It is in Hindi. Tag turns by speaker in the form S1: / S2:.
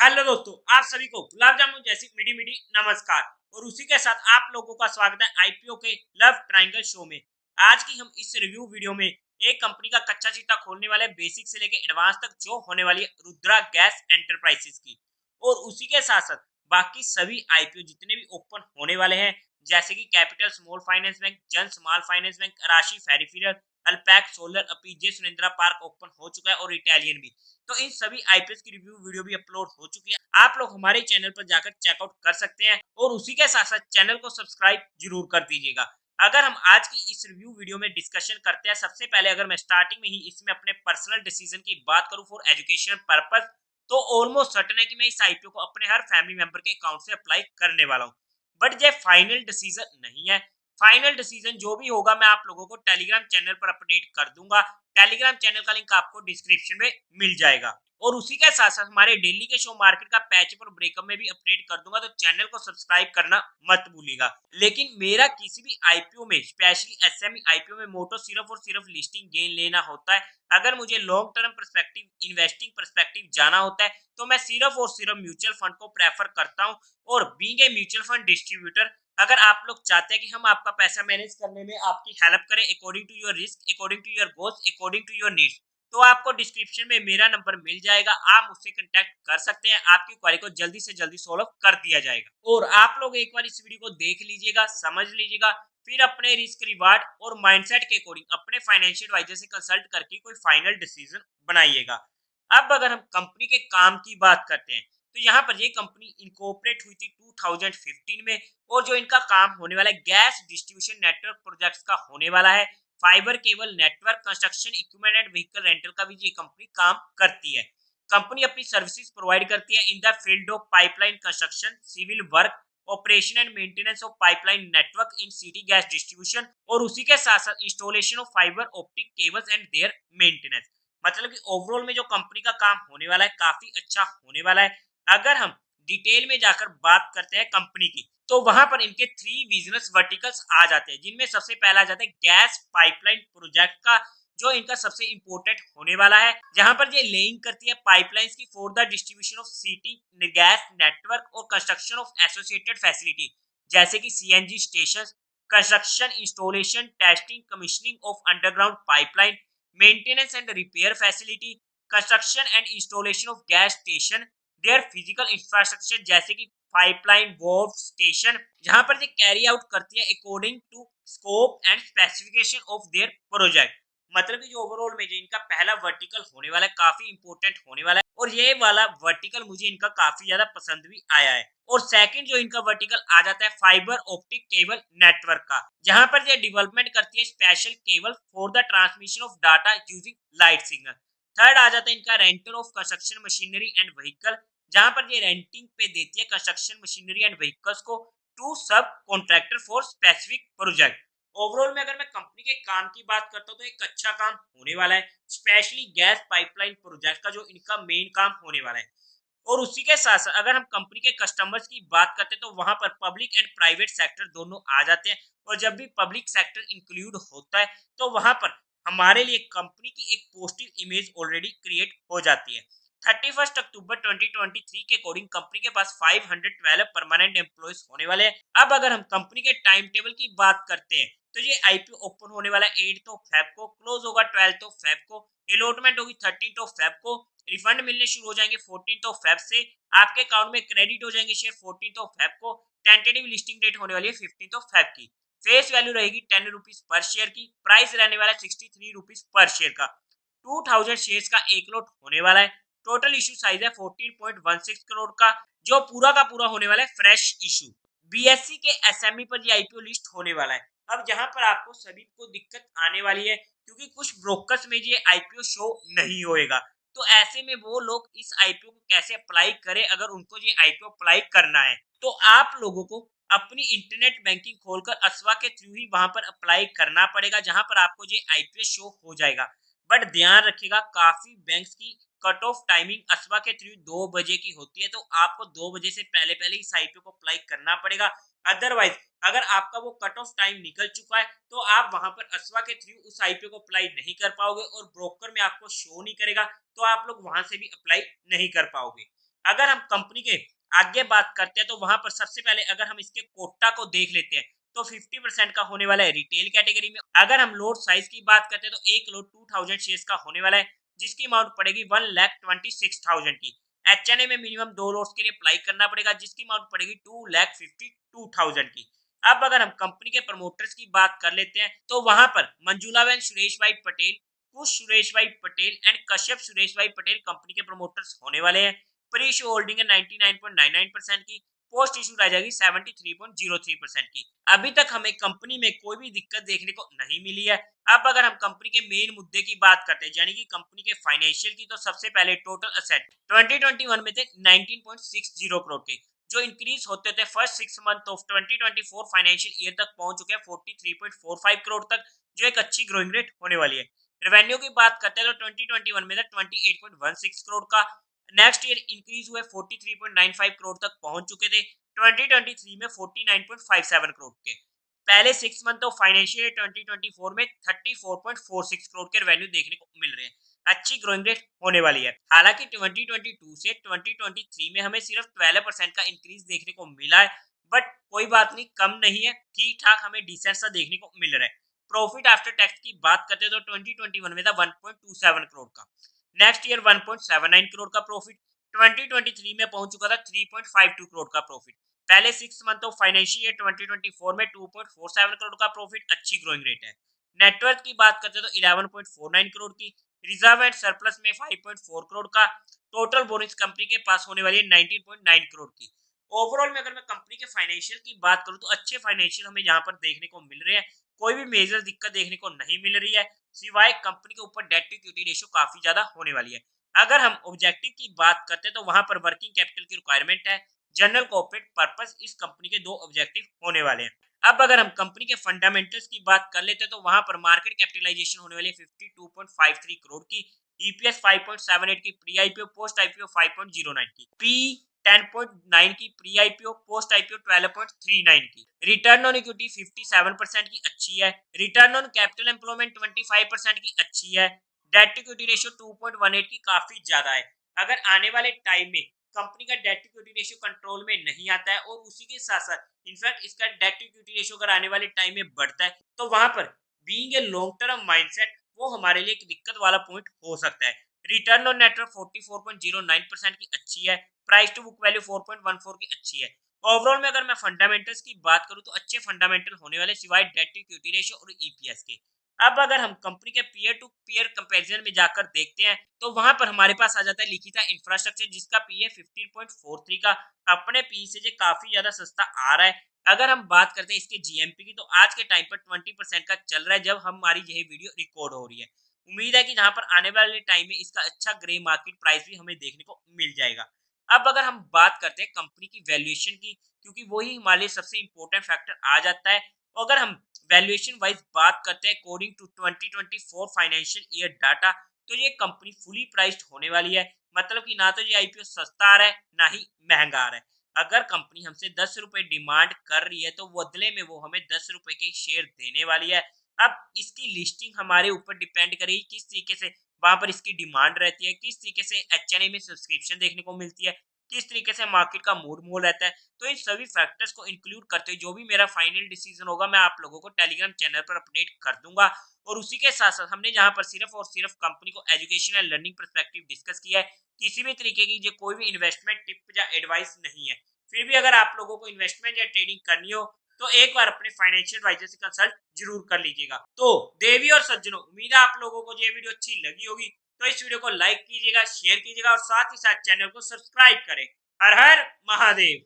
S1: हेलो दोस्तों, आप सभी को गुलाब जामुन जैसी मीठी मीठी नमस्कार। और उसी के साथ आप लोगों का स्वागत है आईपीओ के लव ट्रायंगल शो में। आज की हम इस रिव्यू वीडियो में एक कंपनी का कच्चा चीता खोलने वाले बेसिक से लेके एडवांस तक जो होने वाली है रुद्रा गैस एंटरप्राइजेस की, और उसी के साथ साथ बाकी सभी आईपीओ जितने भी ओपन होने वाले हैं, जैसे कि कैपिटल स्मॉल फाइनेंस बैंक, जन स्मॉल फाइनेंस बैंक, राशि फेरिफिरल, अल्पैक सोलर, अपीजे सुरेंद्रा पार्क ओपन हो चुका है और इटालियन भी। तो इन सभी आईपीएस की रिव्यू वीडियो भी अपलोड हो चुकी है, आप लोग हमारे चैनल पर जाकर चेकआउट कर सकते हैं। और उसी के साथ साथ चैनल को सब्सक्राइब जरूर कर दीजिएगा। अगर हम आज की इस रिव्यू वीडियो में डिस्कशन करते हैं, सबसे पहले अगर मैं स्टार्टिंग में ही इसमें अपने पर्सनल डिसीजन की बात करूं फॉर एजुकेशन पर्पस, तो ऑलमोस्ट सर्टेन है कि मैं इस आईपीओ को अपने हर फैमिली मेंबर के अकाउंट से अप्लाई करने वाला हूं। बट ये फाइनल डिसीजन नहीं है। फाइनल डिसीजन जो भी होगा मैं आप लोगों को टेलीग्राम चैनल पर अपडेट कर दूंगा। टेलीग्राम चैनल का लिंक आपको डिस्क्रिप्शन में मिल जाएगा। और उसी के साथ साथ हमारे डेली के शो मार्केट का पैच और ब्रेकअप में भी अपडेट कर दूंगा, तो चैनल को सब्सक्राइब करना मत भूलिएगा। लेकिन मेरा किसी भी आईपीओ में, स्पेशली एसएमई आईपीओ में, मोटो सिर्फ और सिर्फ लिस्टिंग गेन लेना होता है। अगर मुझे long term perspective, investing perspective जाना होता है, तो मैं सिर्फ और सिर्फ म्यूचुअल फंड को प्रेफर करता हूँ। और being a mutual fund distributor, अगर आप लोग चाहते हैं कि हम आपका पैसा मैनेज करने में आपकी हेल्प करें according to your risk, according to your goals, according to your needs, तो आपको डिस्क्रिप्शन में मेरा नंबर मिल जाएगा। आप मुझसे कांटेक्ट कर सकते हैं, आपकी क्वेरी को जल्दी से जल्दी सॉल्व कर दिया जाएगा। और आप लोग एक बार इस वीडियो को देख लीजिएगा, समझ लीजिएगा, फिर अपने रिस्क रिवार्ड और माइंडसेट के अकॉर्डिंग अपने फाइनेंशियल एडवाइजर से कंसल्ट करके कोई फाइनल डिसीजन बनाइएगा। अब अगर हम कंपनी के काम की बात करते हैं, तो यहाँ पर ये कंपनी इनकॉर्पोरेट हुई थी 2015 में। और जो इनका काम होने वाला है, गैस डिस्ट्रीब्यूशन नेटवर्क प्रोजेक्ट्स का होने वाला है। Fibre cable network, construction equipment and vehicle rental का भी ये कंपनी काम करती है। कंपनी अपनी सर्विसेज प्रोवाइड करती है in the field of pipeline construction, civil work, operation and maintenance of pipeline network in city gas distribution, और उसी के साथ साथ installation of fibre optic cables and their maintenance. मतलब कि ओवरऑल में जो कंपनी का काम होने वाला है काफी अच्छा होने वाला है। अगर हम डिटेल में जाकर बात करते हैं कंपनी की, तो वहां पर इनके 3 बिजनेस वर्टिकल्स आ जाते हैं, जिनमें सबसे पहला आ जाता है गैस पाइपलाइन प्रोजेक्ट का, जो इनका सबसे इंपॉर्टेंट होने वाला है। जहां पर ये लेइंग करती है पाइपलाइंस की for the distribution of city gas network और कंस्ट्रक्शन ऑफ एसोसिएटेड फैसिलिटी, जैसे कि CNG station, construction, installation, testing, commissioning of underground pipeline, maintenance and repair facility, construction and installation of gas station, their physical infrastructure, जैसे कि पाइपलाइन वॉल्व स्टेशन, जहां पर ये कैरी आउट करती है according to scope and specification of their project. मतलब कि जो ओवरऑल में जो इनका पहला वर्टिकल होने वाला है काफी इंपॉर्टेंट होने वाला है, और ये वाला वर्टिकल मुझे इनका काफी ज्यादा पसंद भी आया है। और सेकंड जो इनका वर्टिकल आ जाता है फाइबर ऑप्टिक केबल नेटवर्क का, जहां पर ये डेवलपमेंट करती है special cable for the transmission of data using light signal. Third आ जाता है इनका rental of construction machinery and vehicle, जहां पर ये रेंटिंग पे देती है कंस्ट्रक्शन मशीनरी एंड व्हीकल्स को to subcontractor for specific project. Overall में अगर मैं कंपनी के काम की बात करता हूँ, तो एक अच्छा काम होने वाला है, स्पेशली गैस पाइपलाइन प्रोजेक्ट का जो इनका मेन काम होने वाला है। और उसी के साथ साथ अगर हम कंपनी के कस्टमर्स की बात करते हैं, तो वहां पर पब्लिक एंड प्राइवेट सेक्टर दोनों आ जाते हैं। और जब भी पब्लिक सेक्टर इंक्लूड होता है, तो वहां पर हमारे लिए कंपनी की एक पॉजिटिव इमेज ऑलरेडी क्रिएट हो जाती है। 31 अक्टूबर 2023 के अकॉर्डिंग कंपनी के पास 512 परमानेंट एम्प्लॉयज होने वाले हैं। अब अगर हम कंपनी के टाइम टेबल की बात करते हैं, तो ये आईपीओ ओपन होने वाला है 8 को, क्लोज होगा 12 को, अलॉटमेंट होगी 13 को, रिफंड मिलने शुरू हो जाएंगे 14 से, आपके अकाउंट में क्रेडिट हो जाएंगे शेयर 14 को, टेंटेटिव लिस्टिंग डेट होने वाली है 15 की, फेस वैल्यू रहेगी 10 रुपीज पर शेयर की, प्राइस रहने वाला है 63 रुपीज पर शेयर का, 2000 शेयर्स का एक लॉट होने वाला है। टोटल इशू साइज है 14.16 करोड़ का, जो पूरा का पूरा होने वाला है फ्रेश इशू। बीएससी के एसएमई पर ये आईपीओ लिस्ट होने वाला है। अब जहां पर आपको सभी को दिक्कत आने वाली है, क्योंकि कुछ ब्रोकर्स में ये आईपीओ शो नहीं होएगा, तो ऐसे में वो लोग इस आईपीओ को कैसे अप्लाई करें अगर उनको ये आईपीओ अप्लाई करना है। तो आप लोगों को अपनी इंटरनेट बैंकिंग खोलकर असवा के थ्रू ही वहां पर अप्लाई करना पड़ेगा, जहां पर आपको ये आईपीओ शो हो जाएगा। बट ध्यान रखिएगा, काफी बैंक्स की कट ऑफ टाइमिंग असवा के थ्रू 2 बजे की होती है, तो आपको 2 बजे से पहले पहले इस आईपीओ को अप्लाई करना पड़ेगा। अदरवाइज अगर आपका वो कट ऑफ टाइम निकल चुका है, तो आप वहां पर असवा के थ्रू उस आईपीओ को अप्लाई नहीं कर पाओगे, और ब्रोकर में आपको शो नहीं करेगा, तो आप लोग वहां से भी अप्लाई नहीं कर पाओगे। अगर हम कंपनी के आगे बात करते हैं तो वहां पर सबसे पहले अगर हम इसके कोटा को देख लेते हैं तो 50% का होने वाला है रिटेल कैटेगरी में। अगर हम लोड साइज की बात करते हैं तो एक लोड 2000 शेयर्स का होने वाला है, जिसकी अमाउंट पड़ेगी 1,26,000 की। एचएनए में मिनिमम 2 लोड्स के लिए अप्लाई करना पड़ेगा, जिसकी अमाउंट पड़ेगी 2,52,000 की। अब अगर हम कंपनी के प्रमोटर्स की बात कर लेते हैं तो वहां पर मंजूला बहन सुरेश भाई पटेल, कुश सुरेश भाई पटेल एंड कश्यप सुरेश भाई पटेल कंपनी के प्रमोटर्स होने वाले हैं। प्री इशू होल्डिंग है 99.99% की। पोस्ट इशू रह जाएगी 73.03% की। अभी तक हमें कंपनी में कोई भी दिक्कत देखने को नहीं मिली है। अब अगर हम कंपनी के मेन मुद्दे की बात करते हैं यानी कि कंपनी के फाइनेंशियल की, तो सबसे पहले टोटल असेट 2021 में थे 19.60 करोड़ के, जो इंक्रीज होते थे first 6 month of 2024 financial year तक पहुंच चुके हैं 43.45 करोड़ तक, जो एक अच्छी ग्रोइंग रेट होने वाली है। रेवेन्यू की बात करते हैं तो 2021 में था 28.16 करोड़ का, नेक्स्ट ईयर इंक्रीज हुए 43.95 करोड़ तक पहुंच चुके थे, 2023 में 49.57 करोड़ के। पहले 6 मंथ ऑफ फाइनेंशियल ईयर 2024 में 34.46 करोड़ के रेवेन्यू देखने को मिल रहे हैं। अच्छी ग्रोइंग रेट होने वाली है। हालांकि 2022 से 2023 में हमें सिर्फ 12% का इंक्रीज देखने को मिला है, बट कोई बात नहीं, कम नहीं है, ठीक ठाक हमें डिसेंट सा देखने को मिल रहा है। प्रॉफिट आफ्टर टैक्स की बात करते हैं तो 2021 में था 1.27 करोड़ का, नेक्स्ट ईयर 1.79 करोड़ का प्रॉफिट, 2023 में पहुंच चुका था 3.52 करोड़ का प्रॉफिट। पहले 6 मंथ ऑफ फाइनेंशियल ईयर 2024 में 2.47 करोड़ का प्रॉफिट, अच्छी ग्रोइंग रेट है। नेटवर्थ की बात करते हैं तो 11.49 करोड़ की, रिजर्व एंड सरप्लस में 5.4 करोड़ का, टोटल बोरिंग्स कंपनी के पास होने वाली है 19.9 करोड़ की। ओवरऑल में अगर मैं कंपनी के फाइनेंशियल की बात करूं तो अच्छे फाइनेंशियल हमें यहाँ पर देखने को मिल रहे हैं, कोई भी मेजर दिक्कत देखने को नहीं मिल रही है, सिवाय कंपनी के ऊपर डेट टू इक्विटी रेशियो काफी ज्यादा होने वाली है। अगर हम ऑब्जेक्टिव की बात करते हैं तो वहां पर वर्किंग कैपिटल की रिक्वायरमेंट है, जनरल कॉर्पोरेट पर्पस, इस कंपनी के दो ऑब्जेक्टिव होने वाले हैं। अब अगर हम कंपनी के फंडामेंटल्स की बात कर लेते हैं तो वहां पर मार्केट कैपिटलाइजेशन होने वाली है 52.53 करोड़ की, ईपीएस 5.78 की, प्री आईपीओ पोस्ट आईपीओ 5.09 की, पी 10.9 की, प्री आईपीओ पोस्ट आईपीओ 12.39 की, रिटर्न ऑन इक्विटी 57% की अच्छी है, रिटर्न ऑन कैपिटल एम्प्लॉयमेंट 25% की अच्छी है, डेट टू इक्विटी रेशियो 2.18 की काफी ज्यादा है। अगर आने वाले टाइम में कंपनी का debt to equity ratio control में नहीं आता है और उसी के साथ साथ इनफैक्ट इसका डेट टू इक्विटी रेशियो अगर आने वाले टाइम में बढ़ता है तो वहां पर being a long term mindset वो हमारे लिए एक दिक्कत वाला पॉइंट हो सकता है। रिटर्न ऑन नेटवर्क 44.09% की अच्छी है, प्राइस टू बुक वैल्यू 4.14 की अच्छी है। ओवरऑल में अगर मैं फंडामेंटल्स की बात करूं तो अच्छे फंडामेंटल होने वाले सिवाय डेट टू इक्विटी रेशियो और ईपीएस के। अब अगर हम कंपनी के पीयर टू पीयर कंपैरिजन में जाकर देखते हैं तो वहां पर हमारे पास आ जाता है लिखिता इंफ्रास्ट्रक्चर, जिसका पी है 15.43 का, अपने पी से काफी ज्यादा सस्ता आ रहा है। अगर हम बात करते हैं इसके जीएमपी की तो आज के टाइम पर 20% का चल रहा है जब हमारी यही वीडियो रिकॉर्ड हो रही है। उम्मीद है कि जहां पर आने वाले टाइम में इसका अच्छा ग्रे मार्केट प्राइस भी हमें देखने को मिल जाएगा। अब अगर हम बात करते हैं कंपनी की वैल्यूएशन की, क्योंकि वही हमारे लिए सबसे इंपॉर्टेंट फैक्टर आ जाता है, तो अगर हम वैल्यूएशन वाइज बात करते हैं according to 2024 financial year data, तो ये कंपनी फुली प्राइस्ड होने वाली है। मतलब कि ना तो ये आईपीओ सस्ता आ रहा है ना ही महंगा आ रहा है। अगर कंपनी हमसे 10 रुपए डिमांड कर रही है तो बदले में वो हमें 10 रुपए के शेयर देने वाली है। अब इसकी लिस्टिंग हमारे ऊपर डिपेंड करेगी किस तरीके से वहां पर इसकी डिमांड रहती है, किस तरीके से एचएनए में सब्सक्रिप्शन देखने को मिलती है, किस तरीके से मार्केट का मूड मोल रहता है। तो इन सभी फैक्टर्स को इंक्लूड करते हुए जो भी मेरा फाइनल डिसीजन होगा मैं आप लोगों को टेलीग्राम चैनल पर अपडेट कर दूंगा। और उसी के साथ साथ हमने जहां पर सिर्फ और सिर्फ कंपनी को education and learning perspective discuss किया है, किसी भी तरीके की जो कोई भी इन्वेस्टमेंट टिप या एडवाइस नहीं है। फिर भी अगर आप लोगों को इन्वेस्टमेंट या ट्रेडिंग करनी हो तो एक बार अपने फाइनेंशियल एडवाइजर से कंसल्ट जरूर कर लीजिएगा। तो देवी और सज्जनों, उम्मीद है आप लोगों को ये वीडियो अच्छी लगी होगी, तो इस वीडियो को लाइक कीजिएगा, शेयर कीजिएगा और साथ ही साथ चैनल को सब्सक्राइब करें। हर हर महादेव।